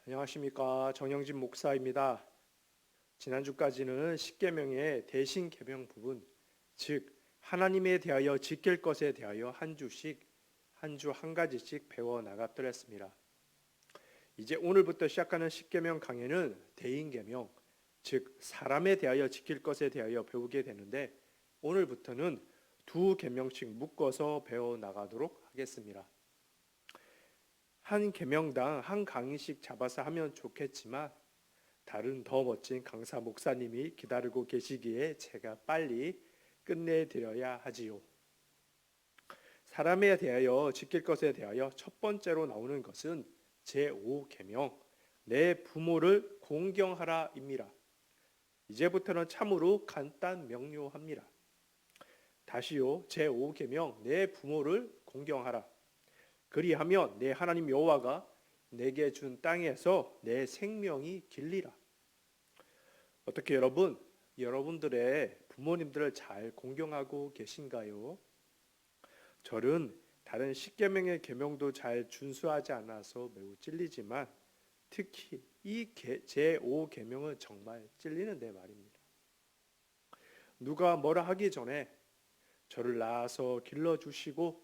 안녕하십니까, 정영진 목사입니다. 지난주까지는 십계명의 대신 계명 부분, 즉 하나님에 대하여 지킬 것에 대하여 한 주씩 한 주 한 가지씩 배워 나갔더랬습니다. 이제 오늘부터 시작하는 십계명 강해는 대인 계명, 즉 사람에 대하여 지킬 것에 대하여 배우게 되는데, 오늘부터는 두 계명씩 묶어서 배워 나가도록 하겠습니다. 한 계명당 한 강의씩 잡아서 하면 좋겠지만 다른 더 멋진 강사 목사님이 기다리고 계시기에 제가 빨리 끝내드려야 하지요. 사람에 대하여 지킬 것에 대하여 첫 번째로 나오는 것은 제5계명, 내 부모를 공경하라입니다. 이제부터는 참으로 간단 명료합니다. 다시요, 제5계명, 내 부모를 공경하라. 그리하면 내 하나님 여호와가 내게 준 땅에서 내 생명이 길리라. 어떻게 여러분들의 부모님들을 잘 공경하고 계신가요? 저는 다른 십계명의 계명도 잘 준수하지 않아서 매우 찔리지만 특히 이 제5계명은 정말 찔리는데 말입니다. 누가 뭐라 하기 전에 저를 낳아서 길러주시고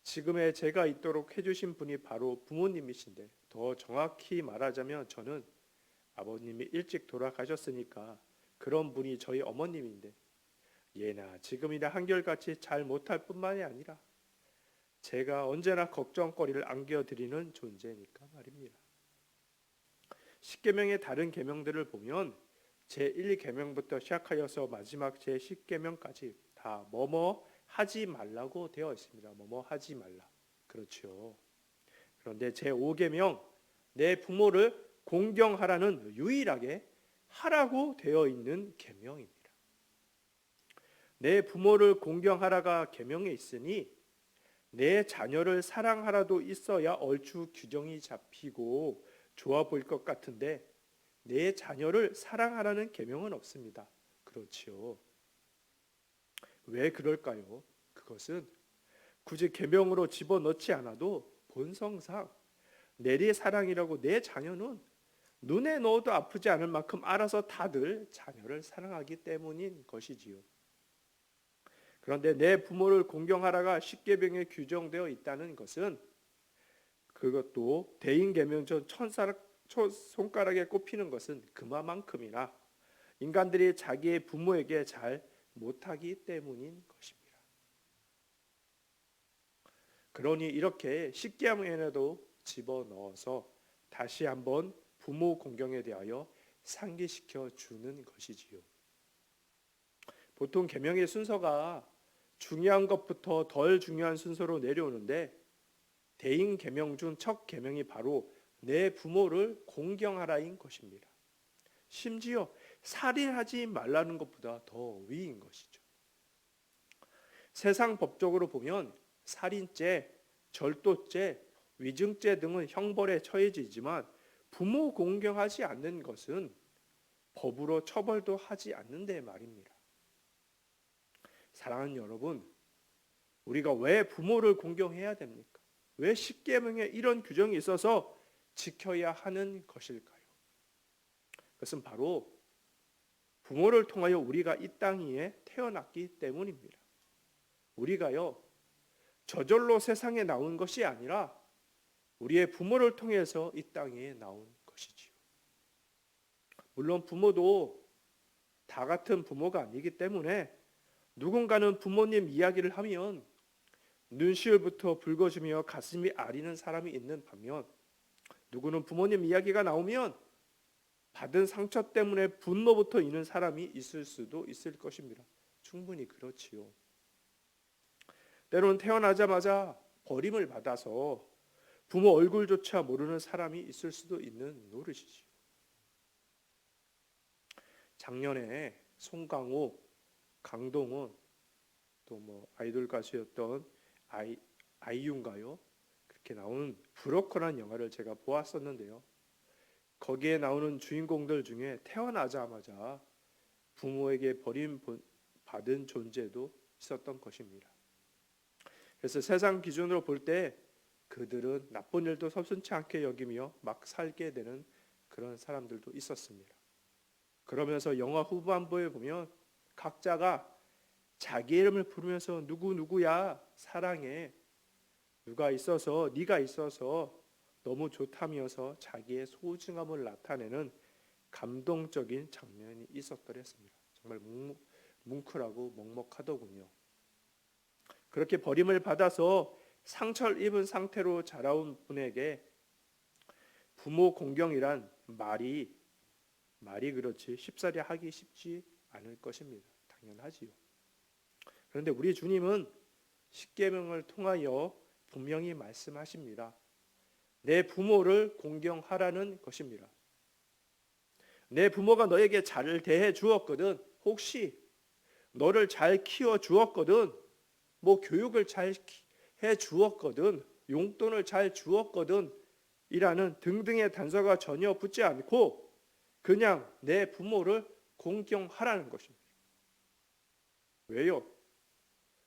지금의 제가 있도록 해주신 분이 바로 부모님이신데, 더 정확히 말하자면 저는 아버님이 일찍 돌아가셨으니까 그런 분이 저희 어머님인데, 예나 지금이나 한결같이 잘 못할 뿐만이 아니라 제가 언제나 걱정거리를 안겨드리는 존재니까 말입니다. 십계명의 다른 계명들을 보면 제1계명부터 시작하여서 마지막 제10계명까지 다 뭐뭐 하지 말라고 되어 있습니다. 뭐뭐 하지 말라. 그렇죠. 그런데 제5계명, 내 부모를 공경하라는 유일하게 하라고 되어 있는 계명입니다. 내 부모를 공경하라가 계명에 있으니 내 자녀를 사랑하라도 있어야 얼추 규정이 잡히고 좋아 보일 것 같은데, 내 자녀를 사랑하라는 계명은 없습니다. 그렇지요. 왜 그럴까요? 그것은 굳이 계명으로 집어넣지 않아도 본성상 내리 사랑이라고 내 자녀는 눈에 넣어도 아프지 않을 만큼 알아서 다들 자녀를 사랑하기 때문인 것이지요. 그런데 내 부모를 공경하라가 십계명에 규정되어 있다는 것은, 그것도 대인계명전 손가락에 꼽히는 것은 그만큼이나 인간들이 자기의 부모에게 잘 못하기 때문인 것입니다. 그러니 이렇게 십계명에도 집어넣어서 다시 한번 부모 공경에 대하여 상기시켜 주는 것이지요. 보통 계명의 순서가 중요한 것부터 덜 중요한 순서로 내려오는데, 대인 계명 중 첫 계명이 바로 내 부모를 공경하라인 것입니다. 심지어 살인하지 말라는 것보다 더 위인 것이죠. 세상 법적으로 보면 살인죄, 절도죄, 위증죄 등은 형벌에 처해지지만 부모 공경하지 않는 것은 법으로 처벌도 하지 않는데 말입니다. 사랑하는 여러분, 우리가 왜 부모를 공경해야 됩니까? 왜 십계명에 이런 규정이 있어서 지켜야 하는 것일까요? 그것은 바로 부모를 통하여 우리가 이 땅 위에 태어났기 때문입니다. 우리가요, 저절로 세상에 나온 것이 아니라 우리의 부모를 통해서 이 땅 위에 나온 것이지요. 물론 부모도 다 같은 부모가 아니기 때문에 누군가는 부모님 이야기를 하면 눈시울부터 붉어지며 가슴이 아리는 사람이 있는 반면, 누구는 부모님 이야기가 나오면 받은 상처 때문에 분노부터 있는 사람이 있을 수도 있을 것입니다. 충분히 그렇지요. 때로는 태어나자마자 버림을 받아서 부모 얼굴조차 모르는 사람이 있을 수도 있는 노릇이지요. 작년에 송강호, 강동원, 또 아이돌 가수였던 아이유인가요? 그렇게 나오는 브로커라는 영화를 제가 보았었는데요. 거기에 나오는 주인공들 중에 태어나자마자 부모에게 버림받은 존재도 있었던 것입니다. 그래서 세상 기준으로 볼 때 그들은 나쁜 일도 섭순치 않게 여기며 막 살게 되는 그런 사람들도 있었습니다. 그러면서 영화 후반부에 보면 각자가 자기 이름을 부르면서 누구 누구야 사랑해, 누가 있어서 네가 있어서 너무 좋다면서 자기의 소중함을 나타내는 감동적인 장면이 있었더랬습니다. 정말 뭉클하고 먹먹하더군요. 그렇게 버림을 받아서 상처를 입은 상태로 자라온 분에게 부모 공경이란 말이 그렇지 쉽사리 하기 쉽지 않을 것입니다. 당연하지요. 그런데 우리 주님은 십계명을 통하여 분명히 말씀하십니다. 내 부모를 공경하라는 것입니다. 내 부모가 너에게 잘 대해 주었거든, 혹시 너를 잘 키워 주었거든, 뭐 교육을 잘 해 주었거든, 용돈을 잘 주었거든 이라는 등등의 단서가 전혀 붙지 않고 그냥 내 부모를 공경하라는 것입니다. 왜요?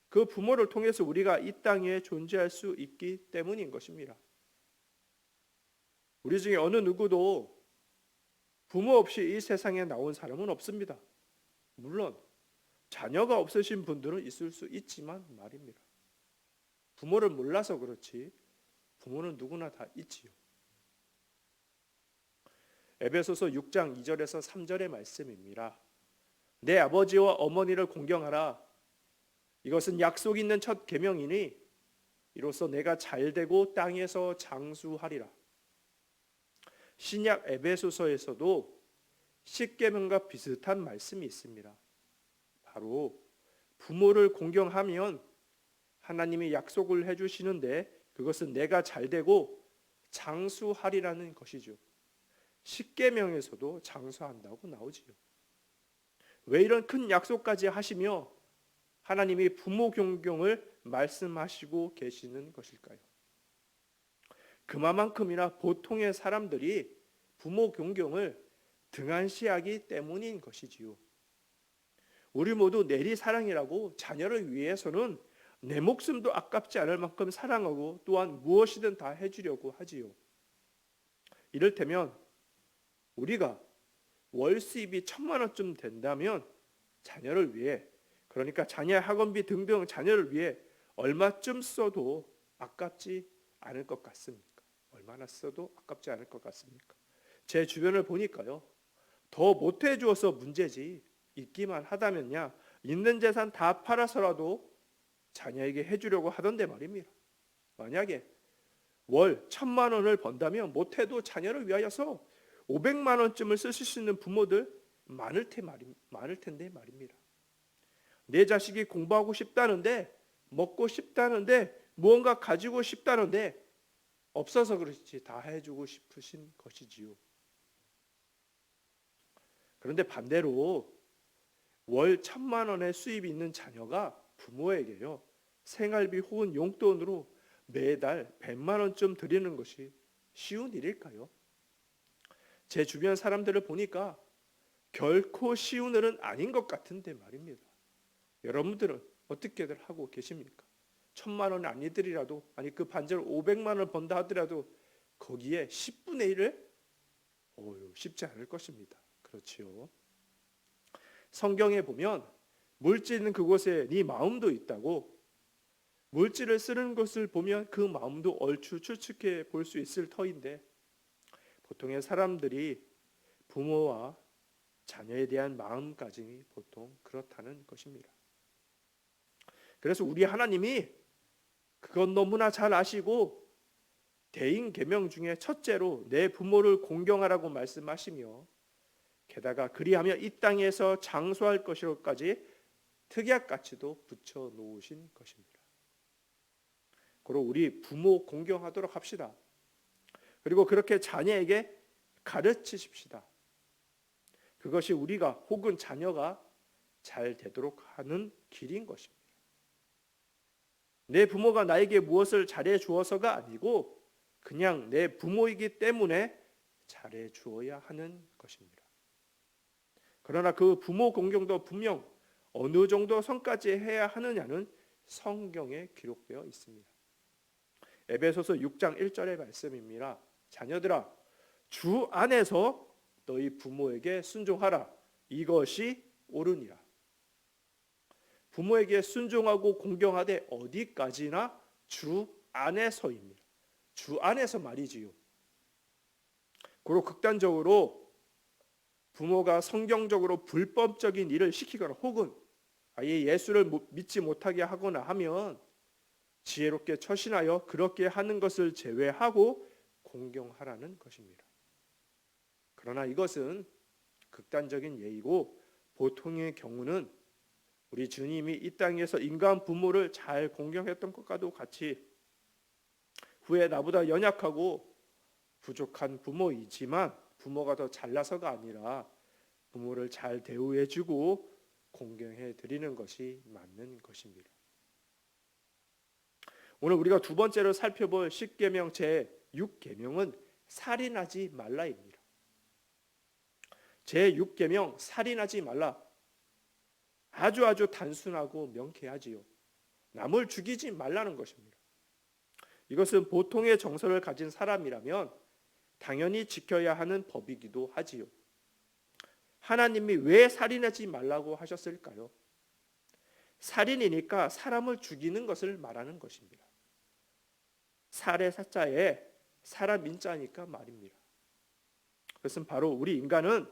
그 부모를 통해서 우리가 이 땅에 존재할 수 있기 때문인 것입니다. 우리 중에 어느 누구도 부모 없이 이 세상에 나온 사람은 없습니다. 물론 자녀가 없으신 분들은 있을 수 있지만 말입니다. 부모를 몰라서 그렇지 부모는 누구나 다 있지요. 에베소서 6장 2절에서 3절의 말씀입니다. 내 아버지와 어머니를 공경하라. 이것은 약속 있는 첫 계명이니 이로써 내가 잘되고 땅에서 장수하리라. 신약 에베소서에서도 십계명과 비슷한 말씀이 있습니다. 바로 부모를 공경하면 하나님이 약속을 해주시는데 그것은 내가 잘되고 장수하리라는 것이죠. 십계명에서도 장수한다고 나오지요. 왜 이런 큰 약속까지 하시며 하나님이 부모 공경을 말씀하시고 계시는 것일까요? 그만큼이나 보통의 사람들이 부모 공경을 등한시하기 때문인 것이지요. 우리 모두 내리사랑이라고 자녀를 위해서는 내 목숨도 아깝지 않을 만큼 사랑하고 또한 무엇이든 다 해주려고 하지요. 이를테면 우리가 월 수입이 1,000만 원쯤 된다면 자녀를 위해, 그러니까 자녀 학원비 등등 자녀를 위해 얼마쯤 써도 아깝지 않을 것 같습니까? 얼마나 써도 아깝지 않을 것 같습니까? 제 주변을 보니까요, 더 못해 주어서 문제지 있기만 하다면야 있는 재산 다 팔아서라도 자녀에게 해주려고 하던데 말입니다. 만약에 월 1,000만 원을 번다면 못해도 자녀를 위하여서 500만 원쯤을 쓰실 수 있는 부모들 많을 텐데 말입니다. 내 자식이 공부하고 싶다는데, 먹고 싶다는데, 무언가 가지고 싶다는데 없어서 그렇지 다 해주고 싶으신 것이지요. 그런데 반대로 월 1,000만 원의 수입이 있는 자녀가 부모에게요, 생활비 혹은 용돈으로 매달 100만 원쯤 드리는 것이 쉬운 일일까요? 제 주변 사람들을 보니까 결코 쉬운 일은 아닌 것 같은데 말입니다. 여러분들은 어떻게들 하고 계십니까? 1,000만 원 아니더라도, 아니 그 반절 500만 원을 번다 하더라도 거기에 10분의 1을 쉽지 않을 것입니다. 그렇지요. 성경에 보면 물질 있는 그곳에 네 마음도 있다고, 물질을 쓰는 것을 보면 그 마음도 얼추 추측해 볼 수 있을 터인데 보통의 사람들이 부모와 자녀에 대한 마음가짐이 보통 그렇다는 것입니다. 그래서 우리 하나님이 그건 너무나 잘 아시고 대인 계명 중에 첫째로 내 부모를 공경하라고 말씀하시며 게다가 그리하며 이 땅에서 장수할 것이로까지 특약같이도 붙여 놓으신 것입니다. 그리고 우리 부모 공경하도록 합시다. 그리고 그렇게 자녀에게 가르치십시다. 그것이 우리가 혹은 자녀가 잘 되도록 하는 길인 것입니다. 내 부모가 나에게 무엇을 잘해 주어서가 아니고 그냥 내 부모이기 때문에 잘해 주어야 하는 것입니다. 그러나 그 부모 공경도 분명 어느 정도 선까지 해야 하느냐는 성경에 기록되어 있습니다. 에베소서 6장 1절의 말씀입니다. 자녀들아, 주 안에서 너희 부모에게 순종하라. 이것이 옳으니라. 부모에게 순종하고 공경하되 어디까지나 주 안에서입니다. 주 안에서 말이지요. 그리고 극단적으로 부모가 성경적으로 불법적인 일을 시키거나 혹은 아예 예수를 믿지 못하게 하거나 하면 지혜롭게 처신하여 그렇게 하는 것을 제외하고 공경하라는 것입니다. 그러나 이것은 극단적인 예이고 보통의 경우는 우리 주님이 이 땅에서 인간 부모를 잘 공경했던 것과도 같이 후에 나보다 연약하고 부족한 부모이지만 부모가 더 잘나서가 아니라 부모를 잘 대우해주고 공경해 드리는 것이 맞는 것입니다. 오늘 우리가 두 번째로 살펴볼 십계명 제6계명은 살인하지 말라입니다. 제6계명 살인하지 말라. 아주 단순하고 명쾌하지요. 남을 죽이지 말라는 것입니다. 이것은 보통의 정서를 가진 사람이라면 당연히 지켜야 하는 법이기도 하지요. 하나님이 왜 살인하지 말라고 하셨을까요? 살인이니까 사람을 죽이는 것을 말하는 것입니다. 살의 사자에 사람 인자니까 말입니다. 그것은 바로 우리 인간은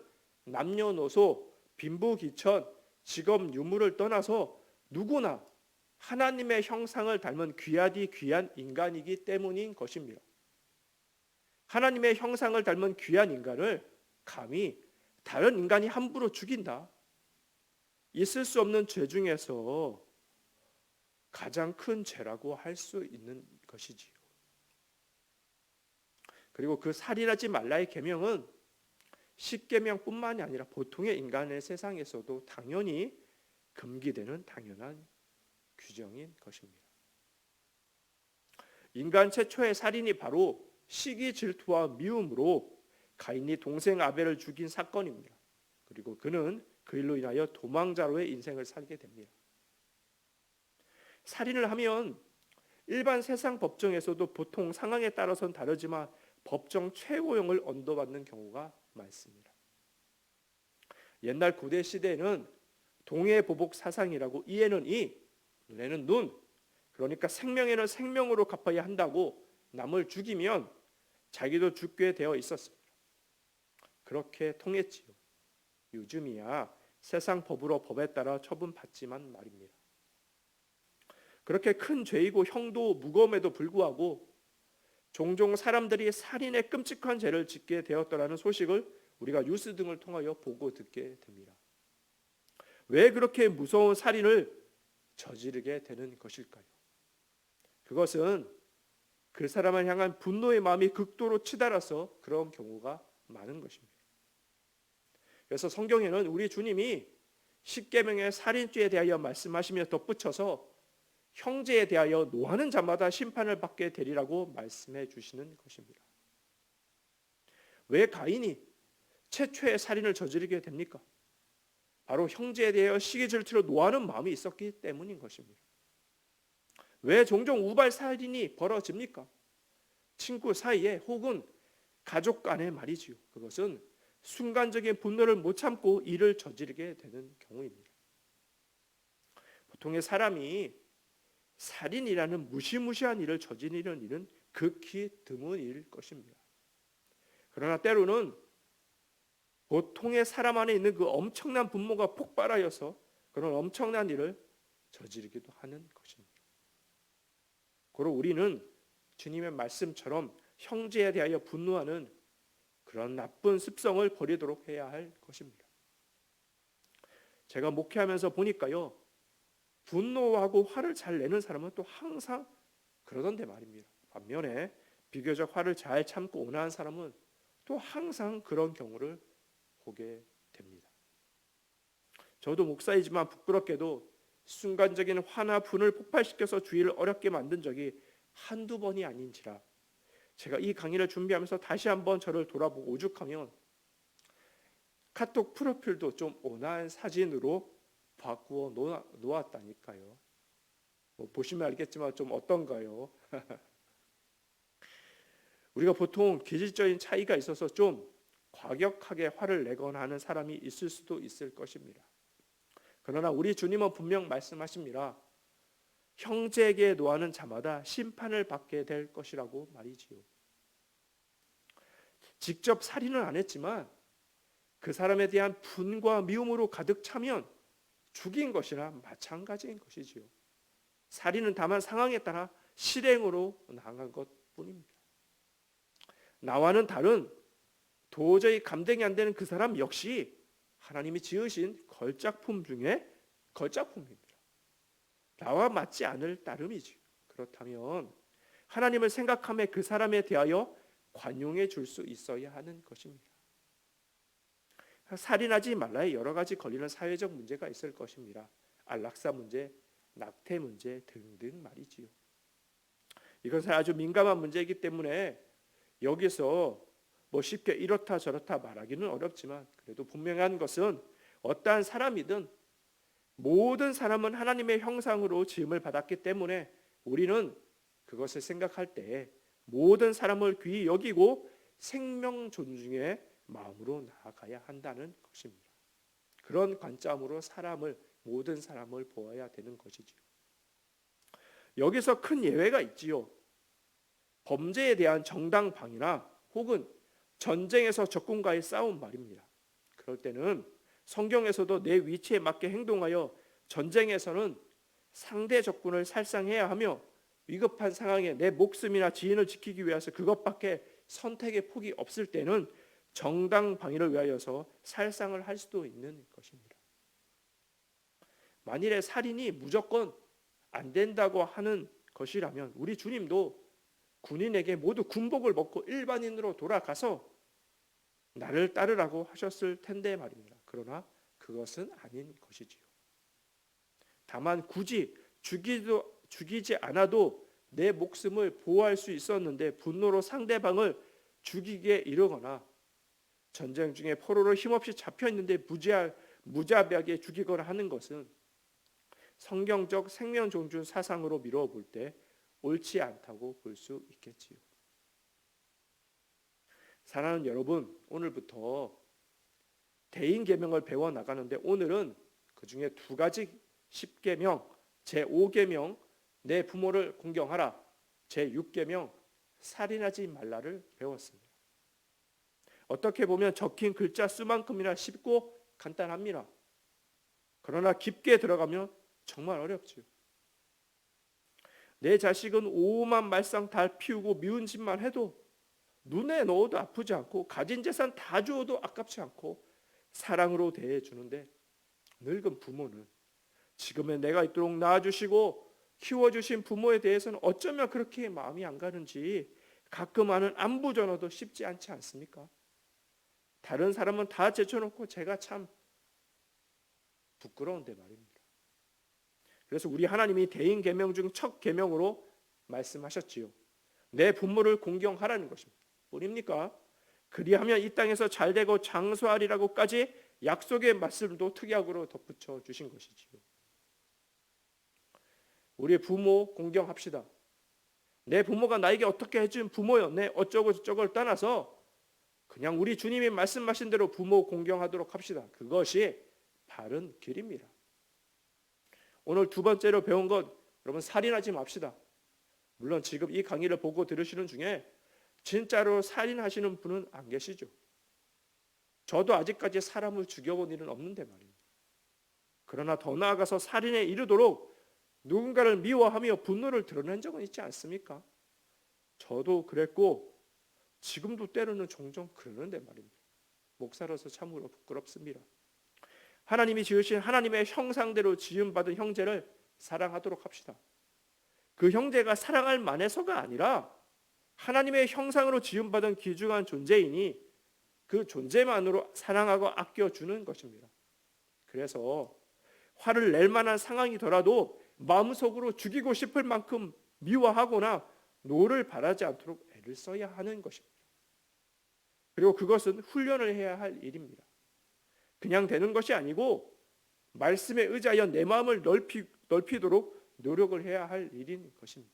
남녀노소, 빈부귀천, 직업, 유무를 떠나서 누구나 하나님의 형상을 닮은 귀하디 귀한 인간이기 때문인 것입니다. 하나님의 형상을 닮은 귀한 인간을 감히 다른 인간이 함부로 죽인다. 있을 수 없는 죄 중에서 가장 큰 죄라고 할 수 있는 것이지요. 그리고 그 살인하지 말라의 계명은 십계명뿐만이 아니라 보통의 인간의 세상에서도 당연히 금기되는 당연한 규정인 것입니다. 인간 최초의 살인이 바로 시기, 질투와 미움으로 가인이 동생 아벨을 죽인 사건입니다. 그리고 그는 그 일로 인하여 도망자로의 인생을 살게 됩니다. 살인을 하면 일반 세상 법정에서도 보통 상황에 따라서는 다르지만 법정 최고형을 언도받는 경우가 많습니다. 옛날 고대 시대에는 동해보복 사상이라고 이에는 이, 눈에는 눈, 그러니까 생명에는 생명으로 갚아야 한다고 남을 죽이면 자기도 죽게 되어 있었습니다. 그렇게 통했지요. 요즘이야 세상 법으로 법에 따라 처분받지만 말입니다. 그렇게 큰 죄이고 형도 무거움에도 불구하고 종종 사람들이 살인의 끔찍한 죄를 짓게 되었더라는 소식을 우리가 뉴스 등을 통하여 보고 듣게 됩니다. 왜 그렇게 무서운 살인을 저지르게 되는 것일까요? 그것은 그 사람을 향한 분노의 마음이 극도로 치달아서 그런 경우가 많은 것입니다. 그래서 성경에는 우리 주님이 십계명의 살인죄에 대하여 말씀하시며 덧붙여서 형제에 대하여 노하는 자마다 심판을 받게 되리라고 말씀해 주시는 것입니다. 왜 가인이 최초의 살인을 저지르게 됩니까? 바로 형제에 대하여 시기 질투로 노하는 마음이 있었기 때문인 것입니다. 왜 종종 우발 살인이 벌어집니까? 친구 사이에 혹은 가족 간에 말이지요. 그것은 순간적인 분노를 못 참고 일을 저지르게 되는 경우입니다. 보통의 사람이 살인이라는 무시무시한 일을 저지르는 일은 극히 드문 일일 것입니다. 그러나 때로는 보통의 사람 안에 있는 그 엄청난 분노가 폭발하여서 그런 엄청난 일을 저지르기도 하는 것입니다. 그리고 우리는 주님의 말씀처럼 형제에 대하여 분노하는 그런 나쁜 습성을 버리도록 해야 할 것입니다. 제가 목회하면서 보니까요, 분노하고 화를 잘 내는 사람은 또 항상 그러던데 말입니다. 반면에 비교적 화를 잘 참고 온화한 사람은 또 항상 그런 경우를 보게 됩니다. 저도 목사이지만 부끄럽게도 순간적인 화나 분을 폭발시켜서 주의를 어렵게 만든 적이 한두 번이 아닌지라 제가 이 강의를 준비하면서 다시 한번 저를 돌아보고 오죽하면 카톡 프로필도 좀 온화한 사진으로 바꾸어 놓았다니까요. 보시면 알겠지만 좀 어떤가요? 우리가 보통 기질적인 차이가 있어서 좀 과격하게 화를 내거나 하는 사람이 있을 수도 있을 것입니다. 그러나 우리 주님은 분명 말씀하십니다. 형제에게 노하는 자마다 심판을 받게 될 것이라고 말이지요. 직접 살인은 안 했지만 그 사람에 대한 분과 미움으로 가득 차면 죽인 것이나 마찬가지인 것이지요. 살인은 다만 상황에 따라 실행으로 나아간 것뿐입니다. 나와는 다른 도저히 감당이 안 되는 그 사람 역시 하나님이 지으신 걸작품 중에 걸작품입니다. 나와 맞지 않을 따름이지요. 그렇다면 하나님을 생각하며 그 사람에 대하여 관용해 줄 수 있어야 하는 것입니다. 살인하지 말라에 여러 가지 걸리는 사회적 문제가 있을 것입니다. 안락사 문제, 낙태 문제 등등 말이지요. 이것은 아주 민감한 문제이기 때문에 여기서 쉽게 이렇다 저렇다 말하기는 어렵지만 그래도 분명한 것은 어떠한 사람이든 모든 사람은 하나님의 형상으로 지음을 받았기 때문에 우리는 그것을 생각할 때 모든 사람을 귀히 여기고 생명 존중의 마음으로 나아가야 한다는 것입니다. 그런 관점으로 모든 사람을 보아야 되는 것이지요. 여기서 큰 예외가 있지요. 범죄에 대한 정당방위나 혹은 전쟁에서 적군과의 싸움 말입니다. 그럴 때는 성경에서도 내 위치에 맞게 행동하여 전쟁에서는 상대 적군을 살상해야 하며 위급한 상황에 내 목숨이나 지인을 지키기 위해서 그것밖에 선택의 폭이 없을 때는 정당 방위를 위하여서 살상을 할 수도 있는 것입니다. 만일에 살인이 무조건 안 된다고 하는 것이라면 우리 주님도 군인에게 모두 군복을 벗고 일반인으로 돌아가서 나를 따르라고 하셨을 텐데 말입니다. 그러나 그것은 아닌 것이지요. 다만 굳이 죽이지 않아도 내 목숨을 보호할 수 있었는데 분노로 상대방을 죽이게 이르거나 전쟁 중에 포로로 힘없이 잡혀 있는데 무자비하게 죽이거나 하는 것은 성경적 생명 존중 사상으로 미루어 볼 때 옳지 않다고 볼 수 있겠지요. 사랑하는 여러분, 오늘부터 대인 계명을 배워 나가는데 오늘은 그 중에 두 가지 10계명, 제5계명 내 부모를 공경하라, 제6계명 살인하지 말라를 배웠습니다. 어떻게 보면 적힌 글자 수만큼이나 쉽고 간단합니다. 그러나 깊게 들어가면 정말 어렵지요. 내 자식은 오만 말상 다 피우고 미운 짓만 해도 눈에 넣어도 아프지 않고 가진 재산 다 주어도 아깝지 않고 사랑으로 대해주는데 늙은 부모는 지금의 내가 있도록 낳아주시고 키워주신 부모에 대해서는 어쩌면 그렇게 마음이 안 가는지 가끔 하는 안부 전화도 쉽지 않지 않습니까? 다른 사람은 다 제쳐놓고 제가 참 부끄러운데 말입니다. 그래서 우리 하나님이 대인 계명 중 첫 계명으로 말씀하셨지요. 내 부모를 공경하라는 것입니다. 뿐입니까? 그리하면 이 땅에서 잘되고 장수하리라고까지 약속의 말씀도 특약으로 덧붙여 주신 것이지요. 우리 부모 공경합시다. 내 부모가 나에게 어떻게 해준 부모였네 어쩌고 저쩌고를 떠나서 그냥 우리 주님이 말씀하신 대로 부모 공경하도록 합시다. 그것이 바른 길입니다. 오늘 두 번째로 배운 것, 여러분 살인하지 맙시다. 물론 지금 이 강의를 보고 들으시는 중에 진짜로 살인하시는 분은 안 계시죠. 저도 아직까지 사람을 죽여본 일은 없는데 말입니다. 그러나 더 나아가서 살인에 이르도록 누군가를 미워하며 분노를 드러낸 적은 있지 않습니까? 저도 그랬고 지금도 때로는 종종 그러는데 말입니다. 목사로서 참으로 부끄럽습니다. 하나님이 지으신 하나님의 형상대로 지음받은 형제를 사랑하도록 합시다. 그 형제가 사랑할 만해서가 아니라 하나님의 형상으로 지음받은 귀중한 존재이니 그 존재만으로 사랑하고 아껴주는 것입니다. 그래서 화를 낼 만한 상황이더라도 마음속으로 죽이고 싶을 만큼 미워하거나 노를 바라지 않도록 애를 써야 하는 것입니다. 그리고 그것은 훈련을 해야 할 일입니다. 그냥 되는 것이 아니고 말씀에 의지하여 내 마음을 넓히도록 노력을 해야 할 일인 것입니다.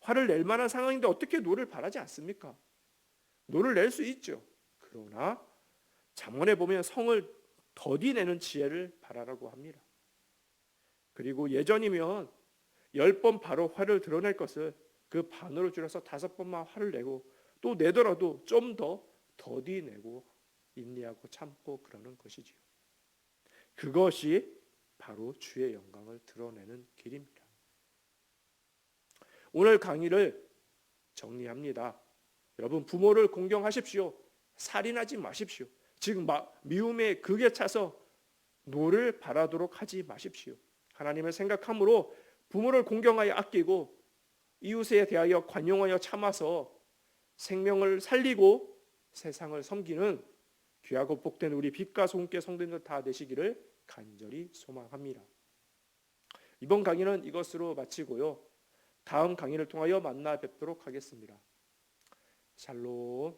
화를 낼 만한 상황인데 어떻게 노를 바라지 않습니까? 노를 낼 수 있죠. 그러나 잠언에 보면 성을 더디내는 지혜를 바라라고 합니다. 그리고 예전이면 10번 바로 화를 드러낼 것을 그 반으로 줄여서 5번만 화를 내고 또 내더라도 좀 더 더디내고 인내하고 참고 그러는 것이지요. 그것이 바로 주의 영광을 드러내는 길입니다. 오늘 강의를 정리합니다. 여러분, 부모를 공경하십시오. 살인하지 마십시오. 지금 미움의 극에 차서 노를 바라도록 하지 마십시오. 하나님을 생각함으로 부모를 공경하여 아끼고 이웃에 대하여 관용하여 참아서 생명을 살리고 세상을 섬기는 귀하고 복된 우리 빛과 소금께 성도님들 다 되시기를 간절히 소망합니다. 이번 강의는 이것으로 마치고요. 다음 강의를 통하여 만나 뵙도록 하겠습니다. 샬롬.